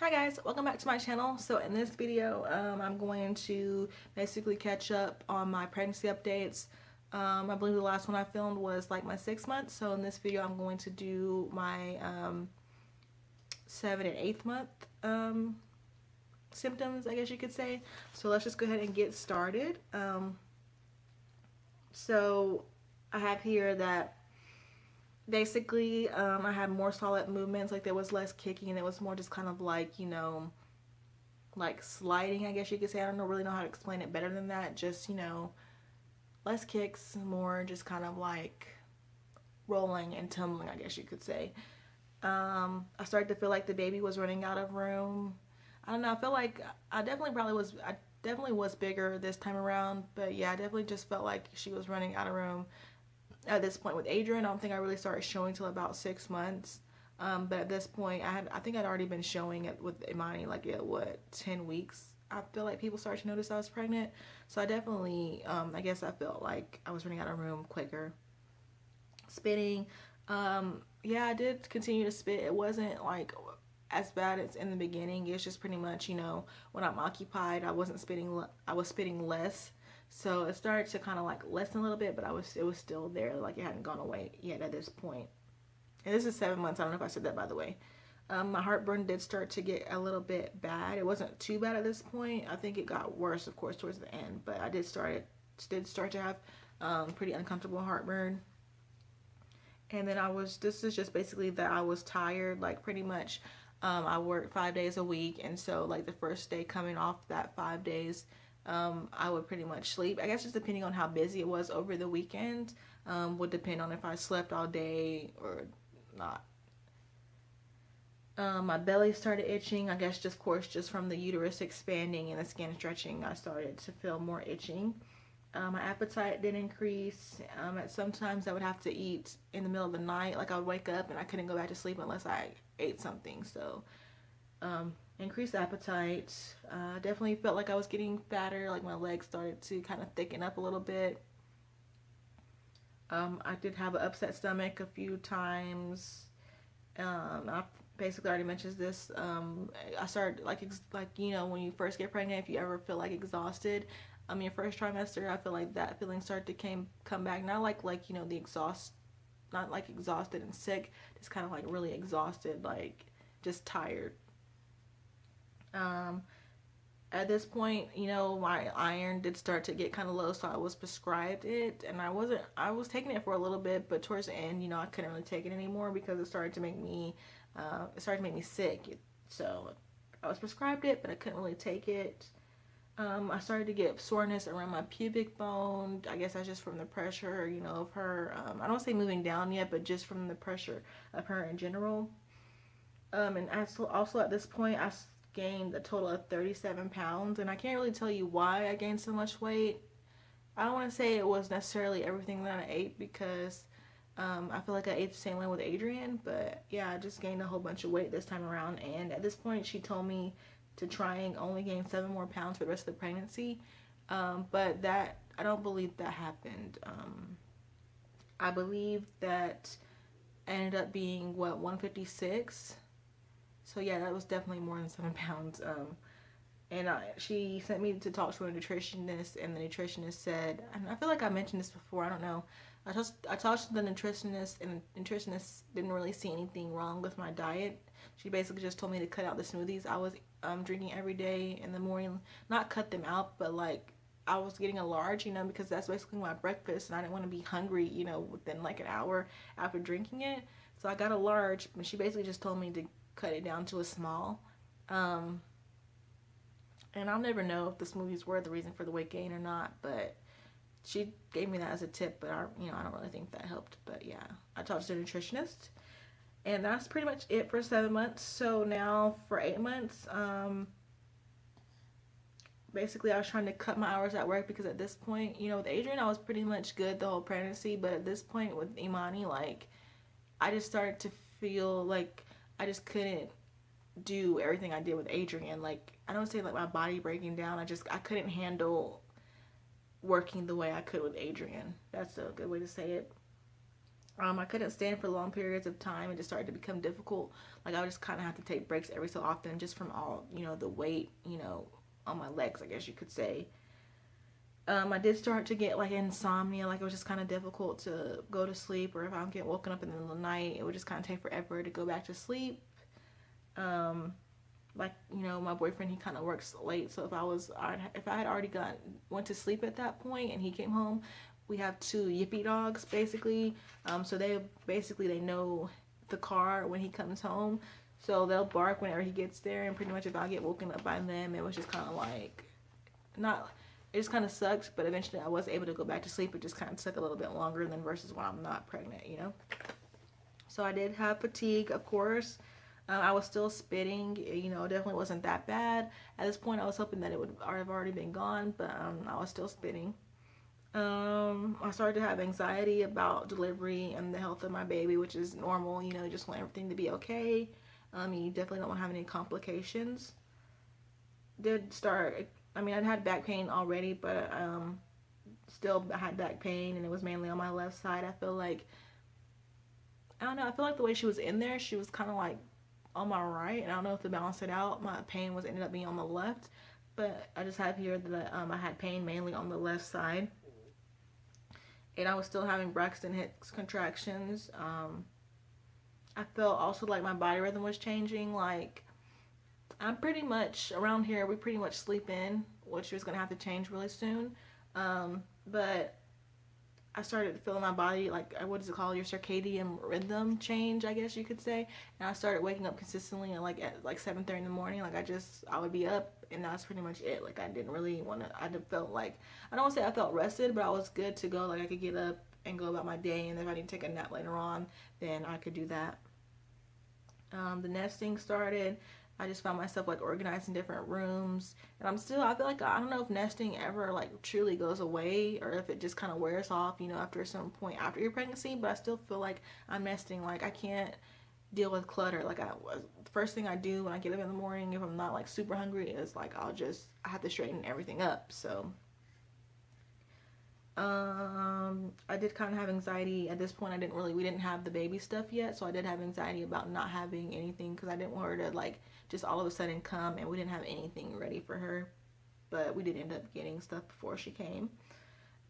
Hi guys, welcome back to my channel. So in this video, I'm going to basically catch up on my pregnancy updates. I believe the last one I filmed was like my 6 months. So in this video, I'm going to do my 7th and 8th month symptoms, I guess you could say. So let's just go ahead and get started. So I have here that basically I had more solid movements, like there was less kicking and it was more just kind of like, you know, like sliding, I guess you could say. I don't really know how to explain it better than that. Just, you know, less kicks, more just kind of like rolling and tumbling, I guess you could say. I started to feel like the baby was running out of room. I don't know, I feel like I definitely was bigger this time around, but yeah, I definitely just felt like she was running out of room at this point. With Adrian, I don't think I really started showing till about 6 months. But at this point, I think I'd already been showing it with Imani, like at what, 10 weeks. I feel like people started to notice I was pregnant. So I definitely, I guess I felt like I was running out of room quicker. Spitting, yeah, I did continue to spit. It wasn't like as bad as in the beginning. It's just pretty much, you know, when I'm occupied, I was spitting less. So it started to kind of like lessen a little bit, but it was still there. Like it hadn't gone away yet at this point. And this is 7 months. I don't know if I said that, by the way. My heartburn did start to get a little bit bad. It wasn't too bad at this point. I think it got worse, of course, towards the end. But I did start to have pretty uncomfortable heartburn. And then this is just basically that I was tired, like pretty much. I worked 5 days a week, and so like the first day coming off that 5 days, I would pretty much sleep. I guess just depending on how busy it was over the weekend, would depend on if I slept all day or not. My belly started itching. I guess just, of course, just from the uterus expanding and the skin stretching, I started to feel more itching. My appetite did increase. Sometimes I would have to eat in the middle of the night. Like I would wake up and I couldn't go back to sleep unless I ate something. So increased appetite. Definitely felt like I was getting fatter. Like my legs started to kind of thicken up a little bit. I did have an upset stomach a few times. I basically already mentioned this. I started like you know, when you first get pregnant, if you ever feel like exhausted, your first trimester, I feel like that feeling started to come back. Not like you know, not like exhausted and sick, just kind of like really exhausted, like just tired. At this point, you know, my iron did start to get kind of low, so I was prescribed it, and I was taking it for a little bit, but towards the end, you know, I couldn't really take it anymore because it started to make me sick. So I was prescribed it, but I couldn't really take it. I started to get soreness around my pubic bone. I guess that's just from the pressure, you know, of her. I don't say moving down yet, but just from the pressure of her in general. And also at this point, I gained a total of 37 pounds, and I can't really tell you why I gained so much weight. I don't want to say it was necessarily everything that I ate, because I feel like I ate the same way with Adrian, but yeah, I just gained a whole bunch of weight this time around. And at this point, she told me to try and only gain 7 more pounds for the rest of the pregnancy, but that I don't believe that happened. I believe that ended up being what, 156. So yeah, that was definitely more than 7 pounds. And she sent me to talk to a nutritionist, and the nutritionist said, and I feel like I mentioned this before, I don't know. I talked to the nutritionist, and the nutritionist didn't really see anything wrong with my diet. She basically just told me to cut out the smoothies I was drinking every day in the morning. Not cut them out, but like I was getting a large, you know, because that's basically my breakfast, and I didn't want to be hungry, you know, within like an hour after drinking it. So I got a large, but she basically just told me to cut it down to a small. And I'll never know if the smoothies were the reason for the weight gain or not, but she gave me that as a tip, but I don't really think that helped. But yeah, I talked to the nutritionist, and that's pretty much it for 7 months. So now for 8 months, basically I was trying to cut my hours at work, because at this point, you know, with Adrian, I was pretty much good the whole pregnancy, but at this point with Imani, like, I just started to feel like I just couldn't do everything I did with Adrian. Like, I don't say like my body breaking down, I couldn't handle working the way I could with Adrian. That's a good way to say it. I couldn't stand for long periods of time. It just started to become difficult. Like I would just kind of have to take breaks every so often, just from all, you know, the weight, you know, on my legs, I guess you could say. I did start to get like insomnia. Like it was just kind of difficult to go to sleep, or if I get woken up in the middle of the night, it would just kind of take forever to go back to sleep. Um, like, you know, my boyfriend, he kind of works late, so if I had already went to sleep at that point and he came home, we have two yippy dogs basically. So they know the car when he comes home, so they'll bark whenever he gets there, and pretty much if I get woken up by them, it was just kind of like, not, it just kind of sucks, but eventually I was able to go back to sleep. It just kind of took a little bit longer than versus when I'm not pregnant, you know. So I did have fatigue, of course. I was still spitting, you know, it definitely wasn't that bad. At this point, I was hoping that it would have already been gone, but I was still spitting. I started to have anxiety about delivery and the health of my baby, which is normal, you know, you just want everything to be okay. You definitely don't want to have any complications. Did start, I mean, I'd had back pain already, but still I had back pain, and it was mainly on my left side. I feel like, I don't know, I feel like the way she was in there, she was kind of like on my right, and I don't know if to balance it out, my pain was ended up being on the left, but I just have here that I had pain mainly on the left side, and I was still having Braxton Hicks contractions. I felt also like my body rhythm was changing. Like I'm pretty much around here, we pretty much sleep in, which is gonna have to change really soon. But I started feeling my body, like, what is it called, your circadian rhythm change, I guess you could say. And I started waking up consistently, and like at like 7:30 in the morning, like I would be up, and that's pretty much it. Like I didn't really want to, I felt like, I don't want to say I felt rested, but I was good to go. Like I could get up and go about my day, and if I need to take a nap later on, then I could do that. The nesting started. I just found myself like organized in different rooms, and I feel like, I don't know if nesting ever like truly goes away, or if it just kind of wears off, you know, after some point after your pregnancy. But I still feel like I'm nesting. Like I can't deal with clutter. Like the first thing I do when I get up in the morning, if I'm not like super hungry, is like I have to straighten everything up. So I did kind of have anxiety at this point. We didn't have the baby stuff yet, so I did have anxiety about not having anything, because I didn't want her to like just all of a sudden come, and we didn't have anything ready for her. But we did end up getting stuff before she came.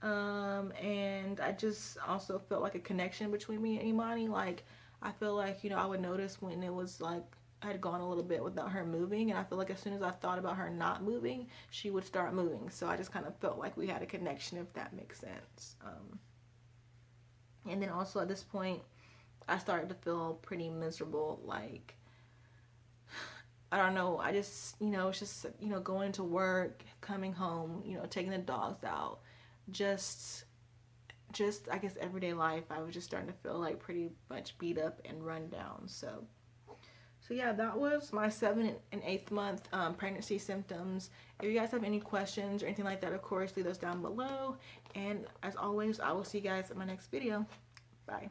And I just also felt like a connection between me and Imani. Like I feel like, you know, I would notice when it was like I had gone a little bit without her moving, and I feel like as soon as I thought about her not moving, she would start moving. So I just kind of felt like we had a connection, if that makes sense. And then also at this point, I started to feel pretty miserable. Like, I don't know, I just, you know, it's just, you know, going to work, coming home, you know, taking the dogs out, just I guess everyday life, I was just starting to feel like pretty much beat up and run down. So yeah, that was my 7th and 8th month pregnancy symptoms. If you guys have any questions or anything like that, of course, leave those down below. And as always, I will see you guys in my next video. Bye.